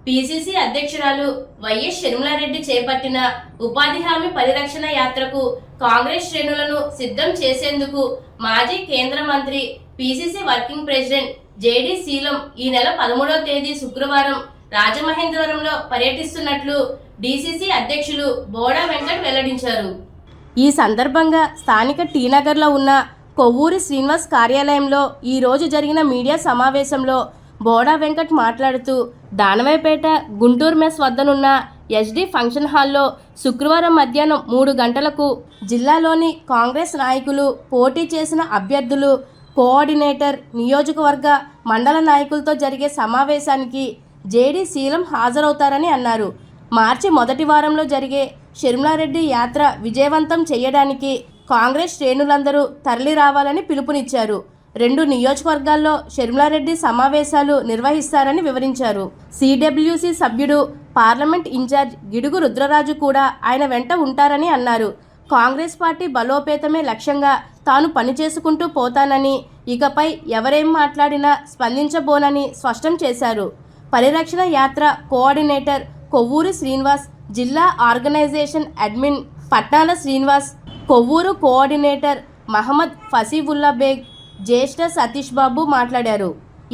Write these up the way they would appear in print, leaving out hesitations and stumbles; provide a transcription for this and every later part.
PCC అధ్యక్షురాలు YS Sharmila Reddy చేపట్టిన ఉపాధి హామీ పరిరక్షణ యాత్రకు కాంగ్రెస్ శ్రేణులను సిద్ధం చేసేందుకు మాజీ కేంద్ర మంత్రి పిసిసి వర్కింగ్ ప్రెసిడెంట్ జేడి శీలం ఈ నెల 13వ తేదీ శుక్రవారం రాజమహేంద్రవరంలో పర్యటిస్తున్నట్లు డిసిసి అధ్యక్షులు బోడా వెంకట్ వెల్లడించారు. ఈ సందర్భంగా స్థానిక టీనగర్లో ఉన్న కొవ్వూరి శ్రీనివాస్ కార్యాలయంలో ఈ రోజు జరిగిన మీడియా సమావేశంలో బోడా వెంకట్ మాట్లాడుతూ దానవాయిపేట గుంటూరు మెస్ వద్దనున్న ఎస్డి ఫంక్షన్ హాల్లో శుక్రవారం మధ్యాహ్నం 3 గంటలకు జిల్లాలోని కాంగ్రెస్ నాయకులు, పోటీ చేసిన అభ్యర్థులు, కోఆర్డినేటర్, నియోజకవర్గ మండల నాయకులతో జరిగే సమావేశానికి జేడి శీలం హాజరవుతారని అన్నారు. మార్చి మొదటి వారంలో జరిగే షర్మిలారెడ్డి యాత్ర విజయవంతం చేయడానికి కాంగ్రెస్ శ్రేణులందరూ తరలి రావాలని పిలుపునిచ్చారు. 2 నియోజకవర్గాల్లో షర్మిలారెడ్డి సమావేశాలు నిర్వహిస్తారని వివరించారు. సిడబ్ల్యూసి సభ్యుడు, పార్లమెంట్ ఇన్ఛార్జ్ గిడుగు రుద్రరాజు కూడా ఆయన వెంట ఉంటారని అన్నారు. కాంగ్రెస్ పార్టీ బలోపేతమే లక్ష్యంగా తాను పనిచేసుకుంటూ పోతానని, ఇకపై ఎవరేం మాట్లాడినా స్పందించబోనని స్పష్టం చేశారు. పరిరక్షణ యాత్ర కోఆర్డినేటర్ కొవ్వూరు శ్రీనివాస్, జిల్లా organisation admin Patnala Srinivas, Kovvur coordinator Mohammed Fasiullah Baig, Jyeshta Satish Babu మాట్లాడారు.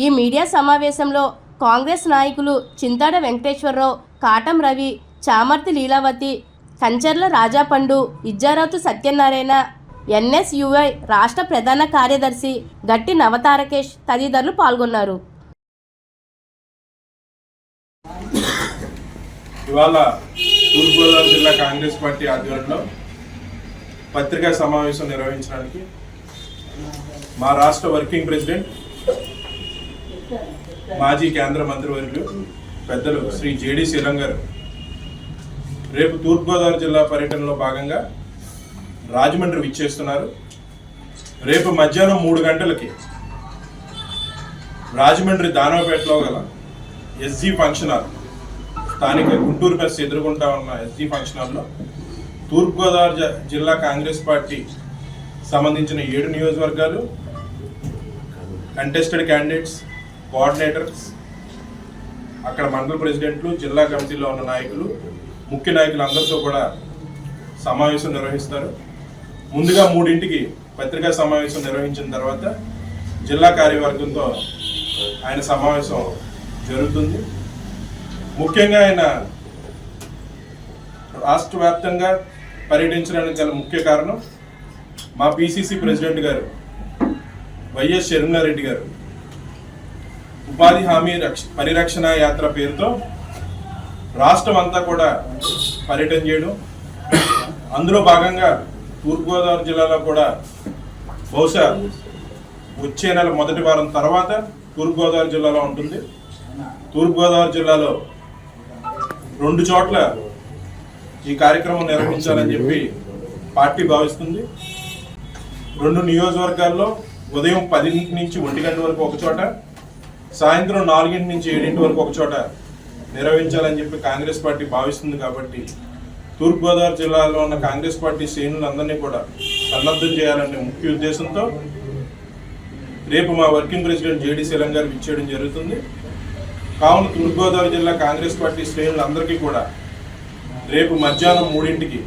ఈ మీడియా సమావేశంలో కాంగ్రెస్ నాయకులు చింతాడ వెంకటేశ్వరరావు, కాటం రవి, చామర్తి లీలావతి, కంచర్ల రాజాపండు, ఇజ్జారౌతు సత్యనారాయణ, ఎన్ఎస్యుఐ రాష్ట్ర ప్రధాన కార్యదర్శి గట్టి నవతారకేష్ తదితరులు పాల్గొన్నారు. ఇవాళ తూర్పుగోదావరి జిల్లా కాంగ్రెస్ పార్టీ ఆధ్వర్యంలో పత్రికా సమావేశం నిర్వహించడానికి మా రాష్ట్ర వర్కింగ్ ప్రెసిడెంట్, మాజీ కేంద్ర మంత్రివర్యులు పెద్దలు శ్రీ జేడి శీలం గారు రేపు తూర్పుగోదావరి జిల్లా పర్యటనలో భాగంగా రాజమండ్రి విచ్చేస్తున్నారు. రేపు మధ్యాహ్నం 3 గంటలకి రాజమండ్రి దానవపేటలో గల ఎస్జీ ఫంక్షన్ హాల్, స్థానిక గుంటూరు మెస్ ఎదుర్కొంటా ఉన్న ఎస్జీ ఫంక్షన్ హాల్లో తూర్పుగోదావరి జిల్లా కాంగ్రెస్ పార్టీ సంబంధించిన 7 నియోజకవర్గాలు, కంటెస్టెడ్ క్యాండిడేట్స్, కోఆర్డినేటర్స్, అక్కడ మండల ప్రెసిడెంట్లు, జిల్లా కమిటీలో ఉన్న నాయకులు, ముఖ్య నాయకులు అందరితో కూడా సమావేశం నిర్వహిస్తారు. ముందుగా 3ంటికి పత్రికా సమావేశం నిర్వహించిన తర్వాత జిల్లా కార్యవర్గంతో ఆయన సమావేశం జరుగుతుంది. ముఖ్యంగా ఆయన రాష్ట్ర వ్యాప్తంగా పర్యటించడానికి గల ముఖ్య కారణం మా పిసిసి ప్రెసిడెంట్ గారు వైఎస్ షర్మిలారెడ్డి గారు ఉపాధి హామీ పరిరక్షణ యాత్ర పేరుతో రాష్ట్రం అంతా కూడా పర్యటన చేయడం, అందులో భాగంగా తూర్పుగోదావరి జిల్లాలో కూడా బహుశా వచ్చే నెల మొదటి వారం తర్వాత తూర్పుగోదావరి జిల్లాలో ఉంటుంది. తూర్పుగోదావరి జిల్లాలో 2 చోట్ల ఈ కార్యక్రమం నిర్వహించాలని చెప్పి పార్టీ భావిస్తుంది. 2 నియోజకవర్గాల్లో ఉదయం 10 నుంచి 1 గంట వరకు ఒక చోట, సాయంత్రం 4 నుంచి 7 వరకు ఒక చోట నిర్వహించాలని చెప్పి కాంగ్రెస్ పార్టీ భావిస్తుంది. కాబట్టి తూర్పుగోదావరి జిల్లాలో ఉన్న కాంగ్రెస్ పార్టీ శ్రేణులందరినీ కూడా సన్నద్ధం చేయాలనే ముఖ్య ఉద్దేశంతో రేపు మా వర్కింగ్ ప్రెసిడెంట్ జేడి శీలం గారు ఇచ్చేయడం జరుగుతుంది. కావున తూర్పుగోదావరి జిల్లా కాంగ్రెస్ పార్టీ శ్రేణులందరికీ కూడా రేపు మధ్యాహ్నం 3ంటికి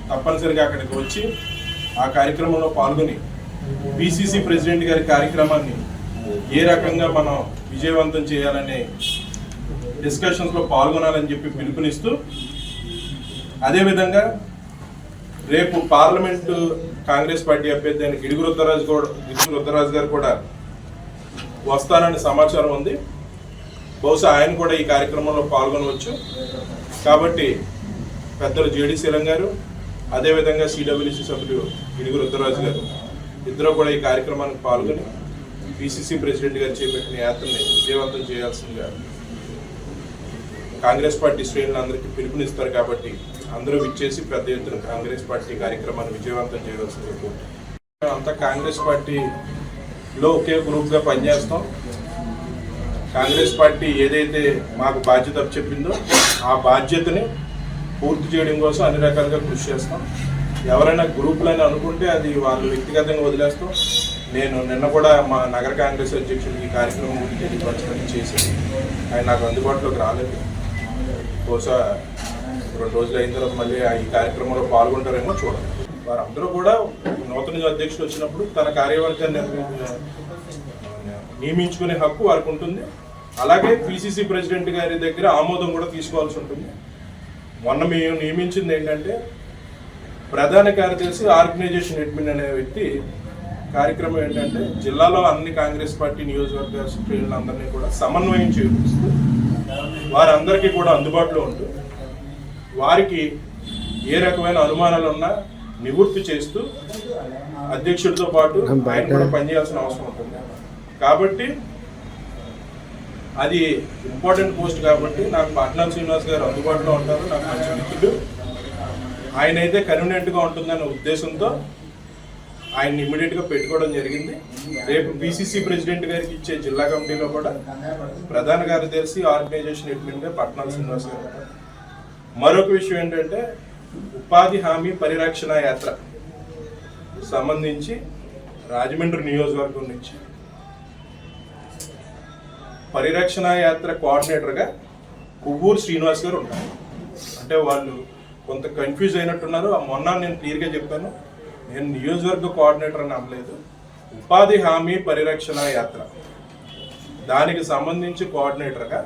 తప్పనిసరిగా అక్కడికి వచ్చి ఆ కార్యక్రమంలో పాల్గొని పిసిసి ప్రెసిడెంట్ గారి కార్యక్రమాన్ని ఏ రకంగా మనం విజయవంతం చేయాలనే డిస్కషన్స్లో పాల్గొనాలని చెప్పి పిలుపునిస్తూ, అదేవిధంగా రేపు పార్లమెంటు కాంగ్రెస్ పార్టీ అభ్యర్థి అయిన గిడుగు రుద్రరాజు గారు కూడా వస్తానని సమాచారం ఉంది. బహుశా ఆయన కూడా ఈ కార్యక్రమంలో పాల్గొనవచ్చు. కాబట్టి పెద్దలు జేడి శీలం గారు, అదేవిధంగా సిడబ్ల్యూసి సభ్యులు గిడుగు రుద్రరాజు గారు ఇద్దరు కూడా ఈ కార్యక్రమానికి పాల్గొని పిసిసి ప్రెసిడెంట్ గారు చేపట్టిన యాత్రని విజయవంతం చేయాల్సిందిగా కాంగ్రెస్ పార్టీ శ్రేణులందరికీ పిలుపునిస్తారు. కాబట్టి అందరూ విచ్చేసి పెద్ద ఎత్తున కాంగ్రెస్ పార్టీ కార్యక్రమాన్ని విజయవంతం చేయవలసింది. అంతా కాంగ్రెస్ పార్టీలో ఒకే గ్రూప్గా పనిచేస్తాం. కాంగ్రెస్ పార్టీ ఏదైతే మాకు బాధ్యత చెప్పిందో ఆ బాధ్యతని పూర్తి చేయడం కోసం అన్ని రకాలుగా కృషి చేస్తాం. ఎవరైనా గ్రూపులని అనుకుంటే అది వాళ్ళు వ్యక్తిగతంగా వదిలేస్తాం. నేను నిన్న కూడా మా నగర కాంగ్రెస్ అధ్యక్షుడికి ఈ కార్యక్రమం గురించి తెలియపరచడం చేసి ఆయన నాకు అందుబాటులోకి రాలేదు. బహుశా 2 రోజులు అయిన తర్వాత మళ్ళీ ఈ కార్యక్రమంలో పాల్గొంటారేమో చూడాలి. వారందరూ కూడా నూతన అధ్యక్షుడు వచ్చినప్పుడు తన కార్యవర్గాన్ని నియమించుకునే హక్కు వారికి ఉంటుంది. అలాగే పిసిసి ప్రెసిడెంట్ గారి దగ్గర ఆమోదం కూడా తీసుకోవాల్సి ఉంటుంది. మొన్న మేము నియమించింది ఏంటంటే ప్రధాన కార్యదర్శి ఆర్గనైజేషన్ అడ్మిన్ అనే వ్యక్తి. కార్యక్రమం ఏంటంటే జిల్లాలో అన్ని కాంగ్రెస్ పార్టీ నియోజకవర్గ శ్రేణులందరినీ కూడా సమన్వయం చేస్తూ వారందరికీ కూడా అందుబాటులో ఉంటూ వారికి ఏ రకమైన అనుమానాలు ఉన్నా నివృత్తి చేస్తూ అధ్యక్షుడితో పాటు ఆయన కూడా పనిచేయాల్సిన అవసరం ఉంటుంది. కాబట్టి అది ఇంపార్టెంట్ పోస్ట్ కాబట్టి నాకు పట్నాల శ్రీనివాస్ గారు అందుబాటులో ఉంటారు. నాకు మంచి మిత్రుడు. ఆయన అయితే కన్వీనియంట్గా ఉంటుందనే ఉద్దేశంతో ఆయన్ని ఇమ్మీడియట్గా పెట్టుకోవడం జరిగింది. రేపు పిసిసి ప్రెసిడెంట్ గారికి ఇచ్చే జిల్లా కమిటీలో కూడా ప్రధాన కార్యదర్శి ఆర్గనైజేషన్ అడ్మిన్గా పట్నాల శ్రీనివాస్ గారు. మరొక విషయం ఏంటంటే ఉపాధి హామీ పరిరక్షణ యాత్ర సంబంధించి రాజమండ్రి నియోజకవర్గం నుంచి పరిరక్షణ యాత్ర కోఆర్డినేటర్గా కొవ్వూరు శ్రీనివాస్ గారు ఉంటారు. అంటే వాళ్ళు కొంత కన్ఫ్యూజ్ అయినట్టున్నారు. మొన్న నేను క్లియర్గా చెప్పాను, నేను నియోజకవర్గ కోఆర్డినేటర్ అని అనలేదు. ఉపాధి హామీ పరిరక్షణ యాత్ర దానికి సంబంధించి కోఆర్డినేటర్గా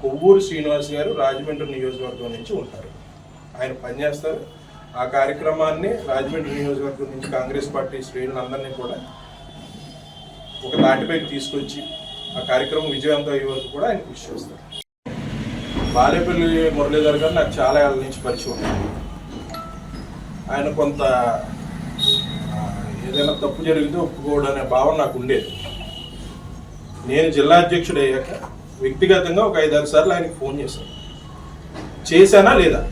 కొవ్వూరు శ్రీనివాస్ గారు రాజమండ్రి నియోజకవర్గం నుంచి ఉంటారు. ఆయన పనిచేస్తారు. ఆ కార్యక్రమాన్ని రాజమండ్రి నియోజకవర్గం నుంచి కాంగ్రెస్ పార్టీ శ్రేణులందరినీ కూడా ఒక తాటిపైకి తీసుకొచ్చి ఆ కార్యక్రమం విజయవంతం అయ్యే వరకు కూడా ఆయన కృషి చేస్తారు. బాలేపల్లి మురళీధర్ గారు నాకు చాలా ఏళ్ళ నుంచి పరిచయం ఉంది. ఆయన కొంత ఏదైనా తప్పు జరిగితే ఒప్పుకోవడం అనే భావన నాకు ఉండేది. నేను జిల్లా అధ్యక్షుడు అయ్యాక వ్యక్తిగతంగా ఒక 5-6 సార్లు ఆయనకి ఫోన్ చేశానా లేదా,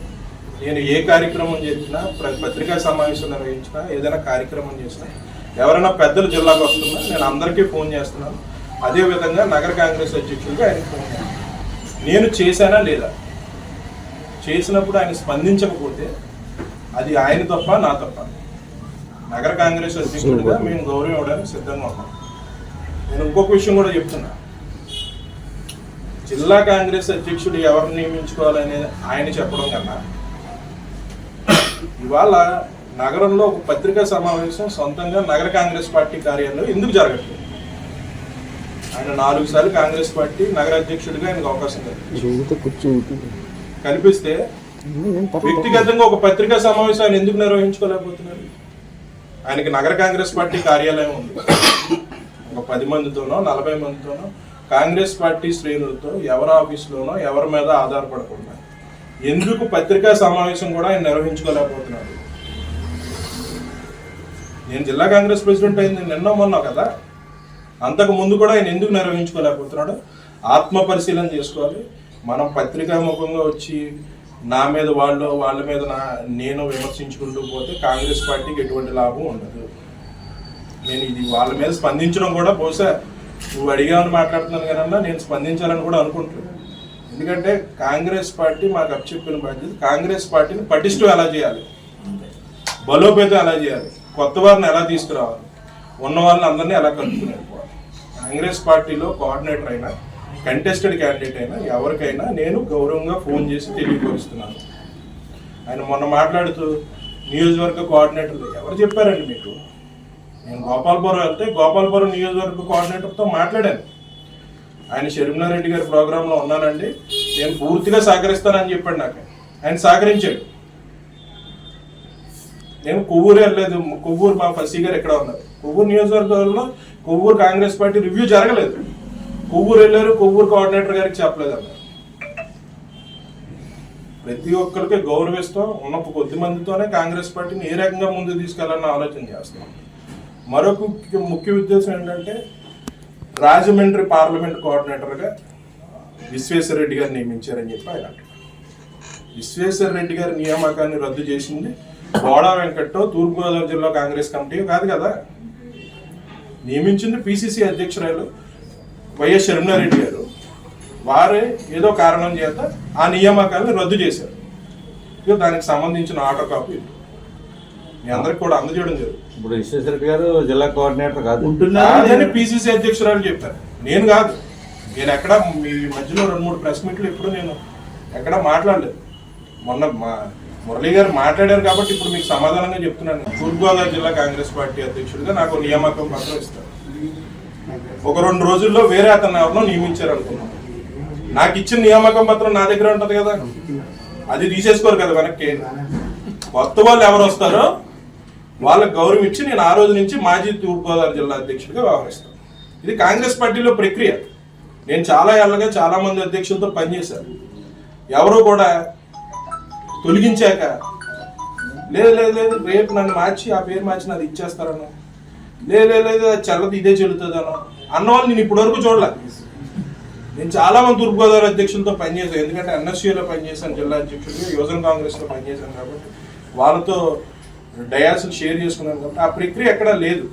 నేను ఏ కార్యక్రమం చేసినా, పత్రికా సమావేశం నిర్వహించినా, ఏదైనా కార్యక్రమం చేసినా, ఎవరైనా పెద్దలు జిల్లాకు వస్తున్నా నేను అందరికీ ఫోన్ చేస్తున్నాను. అదేవిధంగా నగర కాంగ్రెస్ అధ్యక్షుడిగా ఆయనకు ఫోన్ చేస్తాను. నేను చేశానా లేదా, చేసినప్పుడు ఆయన స్పందించకపోతే అది ఆయన తప్ప నా తప్ప. నగర కాంగ్రెస్ అధ్యక్షుడిగా మేము గౌరవం ఇవ్వడానికి సిద్ధంగా ఉన్నాం. నేను ఇంకొక విషయం కూడా చెప్తున్నా, జిల్లా కాంగ్రెస్ అధ్యక్షుడు ఎవరిని నియమించుకోవాలనే ఆయన చెప్పడం కన్నా ఇవాళ నగరంలో ఒక పత్రికా సమావేశం సొంతంగా నగర కాంగ్రెస్ పార్టీ కార్యాలయంలో ఎందుకు జరగట్లేదు? ఆయన 4 సార్లు కాంగ్రెస్ పార్టీ నగర అధ్యక్షుడిగా ఆయనకు అవకాశం కల్పిస్తే వ్యక్తిగతంగా ఒక పత్రికా సమావేశం ఎందుకు నిర్వహించుకోలేకపోతున్నారు? ఆయనకి నగర కాంగ్రెస్ పార్టీ కార్యాలయం ఉంది. ఒక 10 మందితోనో 40 మందితోనో కాంగ్రెస్ పార్టీ శ్రేణులతో ఎవరి ఆఫీసులోనో ఎవరి మీద ఆధారపడకుండా ఎందుకు పత్రికా సమావేశం కూడా ఆయన నిర్వహించుకోలేకపోతున్నాడు? నేను జిల్లా కాంగ్రెస్ ప్రెసిడెంట్ అయింది నిన్న మొన్న కదా, అంతకు ముందు కూడా ఆయన ఎందుకు నిర్వహించుకోలేకపోతున్నాడు? ఆత్మ పరిశీలన చేసుకోవాలి. మనం పత్రికా ముఖంగా వచ్చి నా మీద వాళ్ళ మీద నేను విమర్శించుకుంటూ పోతే కాంగ్రెస్ పార్టీకి ఎటువంటి లాభం ఉండదు. నేను ఇది వాళ్ళ మీద స్పందించడం కూడా బహుశా నువ్వు అడిగామని మాట్లాడుతున్నాను కన్నా నేను స్పందించాలని కూడా అనుకుంటున్నాను. ఎందుకంటే కాంగ్రెస్ పార్టీ మాకు అప్పచెప్పిన బాధ్యత కాంగ్రెస్ పార్టీని పటిష్టం ఎలా చేయాలి, బలోపేతం ఎలా చేయాలి, కొత్త వారిని ఎలా తీసుకురావాలి, ఉన్న వాళ్ళని అందరినీ ఎలా కలుపుకుని వెళ్ళిపోవాలి. కాంగ్రెస్ పార్టీలో కోఆర్డినేటర్ అయినా కంటెస్టెడ్ క్యాండిడేట్ అయినా ఎవరికైనా నేను గౌరవంగా ఫోన్ చేసి తెలియపరుస్తున్నాను. ఆయన మొన్న మాట్లాడుతూ నియోజకవర్గ కోఆర్డినేటర్లు ఎవరు చెప్పారండి మీకు? నేను గోపాలపురం వెళ్తే గోపాలపురం నియోజకవర్గ కోఆర్డినేటర్తో మాట్లాడాను. ఆయన షర్మిలారెడ్డి గారి ప్రోగ్రాంలో ఉన్నానండి, నేను పూర్తిగా సహకరిస్తానని చెప్పాడు. నాకు ఆయన సహకరించాడు. నేను కొవ్వూరు వెళ్ళలేదు. కొవ్వూరు మా ఫసీ గారు ఎక్కడ ఉన్నారు. కొవ్వూరు నియోజకవర్గంలో కొవ్వూరు కాంగ్రెస్ పార్టీ రివ్యూ జరగలేదు. కొవ్వూరు వెళ్ళారు, కొవ్వూరు కోఆర్డినేటర్ గారికి చెప్పలేదు అన్నారు. ప్రతి ఒక్కరికి గౌరవిస్తాం. ఉన్న కొద్ది మందితోనే కాంగ్రెస్ పార్టీని ఏ రకంగా ముందుకు తీసుకెళ్లాలని ఆలోచన చేస్తాం. మరొక ముఖ్య ఉద్దేశం ఏంటంటే రాజమండ్రి పార్లమెంట్ కోఆర్డినేటర్గా విశ్వేశ్వర రెడ్డి గారిని నియమించారని చెప్పి ఆయన అంటారు. విశ్వేశ్వర రెడ్డి గారి నియామకాన్ని రద్దు చేసింది బోడా వెంకట్టో తూర్పుగోదావరి జిల్లా కాంగ్రెస్ కమిటీ కాదు కదా. నియమించింది పిసిసి అధ్యక్షురాలు వైఎస్ షర్మిలారెడ్డి గారు. వారే ఏదో కారణం చేత ఆ నియామకాలను రద్దు చేశారు. దానికి సంబంధించిన ఆర్డర్ కాపీ మీ అందరికి కూడా అందజేయడం జరుగుతుంది. ఇప్పుడు విశ్వేశ్వర రెడ్డి గారు జిల్లా కోఆర్డినేటర్ కాదు ఉంటున్నారని పిసిసి అధ్యక్షురాలు చెప్పారు. నేను కాదు. నేను ఎక్కడ మీ మధ్యలో 2-3 ప్రెస్ మీట్లు ఎప్పుడు నేను ఎక్కడ మాట్లాడలేదు. మొన్న మురళీ గారు మాట్లాడారు కాబట్టి ఇప్పుడు మీకు సమాధానంగా చెప్తున్నాను. తూర్పుగోదావరి జిల్లా కాంగ్రెస్ పార్టీ అధ్యక్షుడిగా నాకు నియామకం పత్రం ఇస్తారు. ఒక 2 రోజుల్లో వేరే అతను ఎవరినో నియమించారు అనుకున్నాను. నాకు ఇచ్చిన నియామకం పత్రం నా దగ్గర ఉంటుంది కదా, అది తీసేసుకోరు కదా వెనక్కి. కొత్త వాళ్ళు ఎవరు వస్తారో వాళ్ళకి గౌరవం ఇచ్చి నేను ఆ రోజు నుంచి మాజీ తూర్పుగోదావరి జిల్లా అధ్యక్షుడిగా వ్యవహరిస్తాను. ఇది కాంగ్రెస్ పార్టీలో ప్రక్రియ. నేను చాలా ఏళ్ళగా చాలా మంది అధ్యక్షులతో పనిచేశాను. ఎవరు కూడా తొలగించాక లేదు లేదు లేదు రేపు నన్ను మార్చి ఆ పేరు మార్చి నాది ఇచ్చేస్తారను, లేదు లేదు చల్లది ఇదే చెల్లుతుందను అన్నవాళ్ళు నేను ఇప్పటివరకు చూడలేదు. నేను చాలా మంది తూర్పుగోదావరి అధ్యక్షులతో పనిచేశాను. ఎందుకంటే ఎన్ఎస్యూలో పనిచేశాను, జిల్లా అధ్యక్షుడిగా యువజన కాంగ్రెస్లో పనిచేశాను కాబట్టి వాళ్ళతో డయాస్లు షేర్ చేసుకున్నాను కాబట్టి ఆ ప్రక్రియ ఎక్కడా లేదు.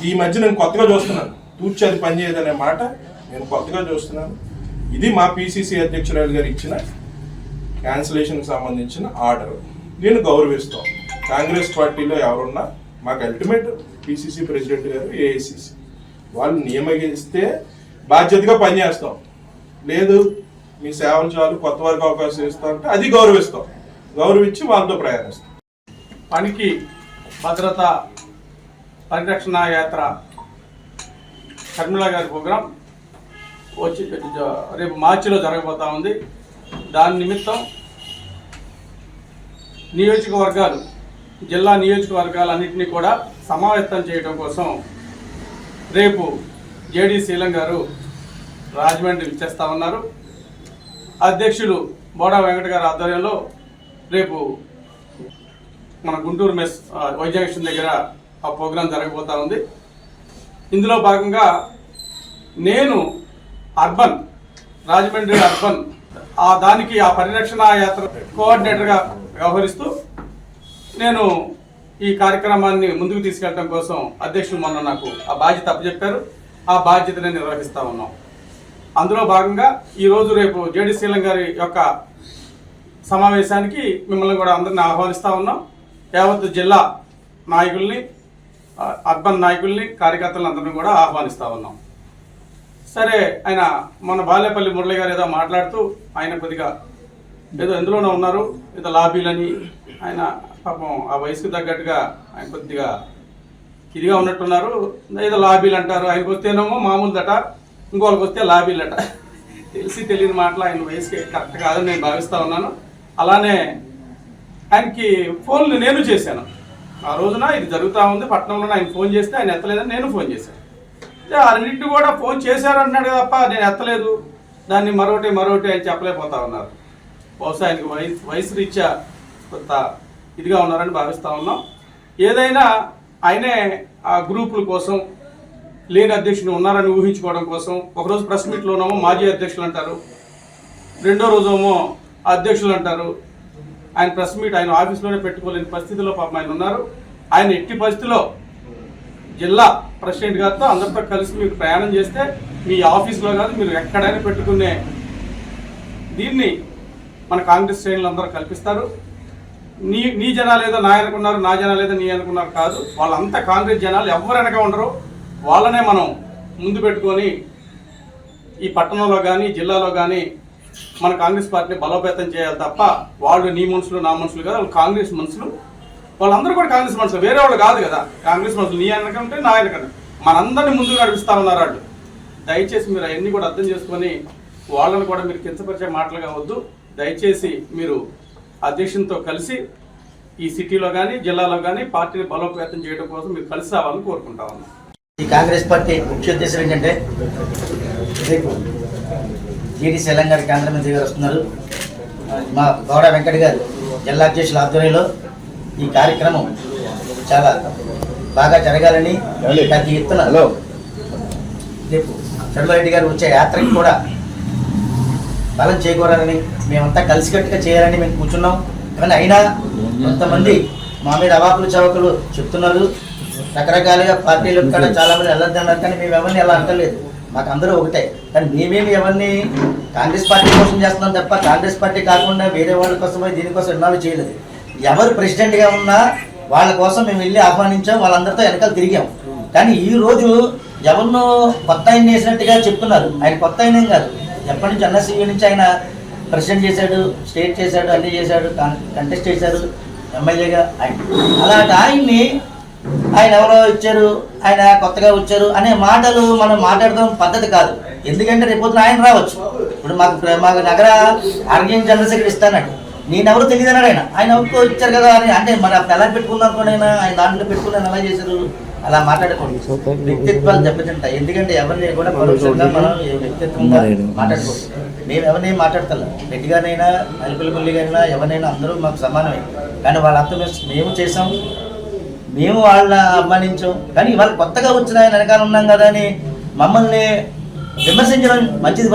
ఈ మధ్య నేను కొత్తగా చూస్తున్నాను, తూర్చి అది పనిచేయదు అనే మాట నేను కొత్తగా చూస్తున్నాను. ఇది మా పిసిసి అధ్యక్షురాలు గారు ఇచ్చిన క్యాన్సిలేషన్కి సంబంధించిన ఆర్డర్. నేను గౌరవిస్తాం. కాంగ్రెస్ పార్టీలో ఎవరున్నా మాకు అల్టిమేట్ పిసిసి ప్రెసిడెంట్ గారు, ఏఐసిసి వాళ్ళు నియమిస్తే బాధ్యతగా పనిచేస్తాం. లేదు మీ సేవలు చాలు, కొత్త వారికి అవకాశం ఇస్తాం అంటే అది గౌరవిస్తాం. గౌరవించి వాళ్ళతో ప్రయాణిస్తాం. పనికి భద్రత పరిరక్షణ యాత్ర షర్మిల గారి ప్రోగ్రాం వచ్చి రేపు మార్చిలో జరగబోతా ఉంది. దాని నిమిత్తం నియోజకవర్గాలు, జిల్లా నియోజకవర్గాలన్నింటినీ కూడా సమావేశం చేయడం కోసం రేపు జేడీ శీలం గారు రాజమండ్రి ఇచ్చేస్తా ఉన్నారు. అధ్యక్షులు బోడా వెంకట గారి ఆధ్వర్యంలో రేపు మన గుంటూరు మెస్ వైజంక్షన్ దగ్గర ఆ ప్రోగ్రాం జరగబోతా ఉంది. ఇందులో భాగంగా నేను రాజమండ్రి అర్బన్ దానికి ఆ పరిరక్షణ యాత్ర కోఆర్డినేటర్గా వ్యవహరిస్తూ నేను ఈ కార్యక్రమాన్ని ముందుకు తీసుకెళ్ళడం కోసం అధ్యక్షులు మొన్న నాకు ఆ బాధ్యత అప్పచెప్పారు. ఆ బాధ్యతని నిర్వహిస్తూ ఉన్నాం. అందులో భాగంగా ఈరోజు రేపు జేడీ శీలం గారి యొక్క సమావేశానికి మిమ్మల్ని కూడా అందరిని ఆహ్వానిస్తూ ఉన్నాం. యావత్ జిల్లా నాయకుల్ని, అర్బన్ నాయకుల్ని, కార్యకర్తలను అందరినీ కూడా ఆహ్వానిస్తూ ఉన్నాం. సరే, ఆయన మన బాలేపల్లి మురళి గారు ఏదో మాట్లాడుతూ ఆయన కొద్దిగా ఏదో ఎందులోనో ఉన్నారు, ఏదో లాబీలని, ఆయన పాపం ఆ వయసుకు తగ్గట్టుగా ఆయన కొద్దిగా ఇదిగా ఉన్నట్టున్నారు. ఏదో లాబీలు అంటారు, ఆయనకు వస్తేనేమో మామూలుదట, ఇంకోళ్ళకి వస్తే లాబీలట. తెలియని మాటలు ఆయన వయసుకి కరెక్ట్ కాదని నేను భావిస్తూ ఉన్నాను. అలానే ఆయనకి ఫోన్లు నేను చేశాను. ఆ రోజున ఇది జరుగుతూ ఉంది పట్టణంలో, ఆయన ఫోన్ చేస్తే ఆయన ఎత్తలేదని నేను ఫోన్ చేశాను. అన్నింటినీ కూడా ఫోన్ చేశారు అన్నాడు తప్ప నేను ఎత్తలేదు, దాన్ని మరొకటి ఆయన చెప్పలేకపోతా ఉన్నారు. బహుశా ఆయనకి వయసు రీత్యా కొంత ఇదిగా ఉన్నారని భావిస్తూ ఉన్నాం. ఏదైనా ఆయనే ఆ గ్రూపుల కోసం లేని అధ్యక్షులు ఉన్నారని ఊహించుకోవడం కోసం ఒకరోజు ప్రెస్ మీట్లోనేమో మాజీ అధ్యక్షులు అంటారు, రెండో రోజేమో అధ్యక్షులు అంటారు. ఆయన ప్రెస్ మీట్ ఆయన ఆఫీస్లోనే పెట్టుకోలేని పరిస్థితిలో పాపం ఆయన ఉన్నారు. ఆయన ఎట్టి పరిస్థితిలో జిల్లా ప్రెసిడెంట్ గారితో అందరితో కలిసి మీరు ప్రయాణం చేస్తే మీ ఆఫీస్లో కాదు, మీరు ఎక్కడైనా పెట్టుకునే దీన్ని మన కాంగ్రెస్ శ్రేణులు అందరూ కల్పిస్తారు. నీ జనాలు ఏదో నా అనుకున్నారు, నా జనాలు ఏదో నీ అనుకున్నారు కాదు, వాళ్ళంతా కాంగ్రెస్ జనాలు ఎవరు వెనక ఉండరు. వాళ్ళనే మనం ముందు పెట్టుకొని ఈ పట్టణంలో కానీ జిల్లాలో కానీ మన కాంగ్రెస్ పార్టీని బలోపేతం చేయాలి తప్ప వాళ్ళు నీ మనుషులు నా మనుషులు కాదు, వాళ్ళు కాంగ్రెస్ మనుషులు. వాళ్ళందరూ కూడా కాంగ్రెస్ మనుషులు, వేరే వాళ్ళు కాదు కదా. కాంగ్రెస్ మనుషులు నీ వెనకంటే నా వెనకంటే మనందరినీ ముందుకు నడిపిస్తా ఉన్నారు వాళ్ళు. దయచేసి మీరు అవన్నీ కూడా అర్థం చేసుకొని వాళ్ళని కూడా మీరు కించపరిచే మాటలు కావద్దు. దయచేసి మీరు అధ్యక్షునితో కలిసి ఈ సిటీలో కానీ జిల్లాలో కానీ పార్టీని బలోపేతం చేయడం కోసం మీరు కలిసి రావాలని కోరుకుంటా ఉన్నాం. ఈ కాంగ్రెస్ పార్టీ ముఖ్య ఉద్దేశం ఏంటంటే రేపు జేడీ శీలం గారు కేంద్ర మంత్రి గారు వస్తున్నారు. మా బోడా వెంకట గారు జిల్లా అధ్యక్షుల ఆధ్వర్యంలో ఈ కార్యక్రమం చాలా బాగా జరగాలని పెద్ద ఎత్తున రేపు చంద్రబాబు గారు వచ్చే యాత్రకి కూడా బలం చేకూరాలని మేమంతా కలిసికట్టుగా చేయాలని మేము కూర్చున్నాం. కానీ అయినా కొంతమంది మా మీద అవాకులు చవకులు చెప్తున్నారు. రకరకాలుగా పార్టీలు కూడా చాలా మంది వెళ్ళొద్దన్నారు. కానీ మేము ఎవరిని ఎలా అంటలేదు, మాకు అందరూ ఒకటే. కానీ మేమేమి ఎవరిని కాంగ్రెస్ పార్టీ కోసం చేస్తున్నాం తప్ప కాంగ్రెస్ పార్టీ కాకుండా వేరే వాళ్ళ కోసమో దీనికోసం ఎన్నాళ్ళు చేయలేదు. ఎవరు ప్రెసిడెంట్గా ఉన్నా వాళ్ళ కోసం మేము వెళ్ళి ఆహ్వానించాం, వాళ్ళందరితో వెనకాల తిరిగాం. కానీ ఈరోజు ఎవరినో కొత్త ఆయన వేసినట్టుగా చెప్తున్నారు. ఆయన కొత్త ఆయన కాదు, ఎప్పటి నుంచి ఎన్ఎస్సీ నుంచి ఆయన ప్రెసిడెంట్ చేశాడు, స్టేట్ చేశాడు, అన్నీ చేశాడు, కంటెస్ట్ చేశారు ఎమ్మెల్యేగా ఆయన. అలాంటి ఆయన్ని ఆయన ఎవరో ఇచ్చారు, ఆయన కొత్తగా వచ్చారు అనే మాటలు మనం మాట్లాడడం పద్ధతి కాదు. ఎందుకంటే రేపొద్దున ఆయన రావచ్చు. ఇప్పుడు మాకు నగర ఆర్గనైజింగ్ జనరల్ సెక్రటరీ ఇస్తానండి, నేనెవరో తెలియదు అన్నాడు ఆయన ఎవరికో ఇచ్చారు కదా అని. అంటే మరి అప్పుడు ఎలా పెట్టుకుందాం అనుకోండి, ఆయన దాంట్లో పెట్టుకుని ఎలా చేశారు, అలా మాట్లాడకూడదు. వ్యక్తిత్వాలు దెబ్బతింటాయి. ఎందుకంటే ఎవరిని కూడా పరోక్షంగా మనం వ్యక్తిత్వంగా మాట్లాడకూడదు. మేము ఎవరిని మాట్లాడతాం, రెడ్డి గారినైనా అలిపిల్లి పుల్లి గారైనా ఎవరినైనా అందరూ మాకు సమానమే. కానీ వాళ్ళంతా మేము చేసాం, మేము వాళ్ళని అభిమానించాం. కానీ వాళ్ళు కొత్తగా వచ్చిన ఆయన వెనకాల ఉన్నాం కదా అని మమ్మల్ని విమర్శించడం మంచిది.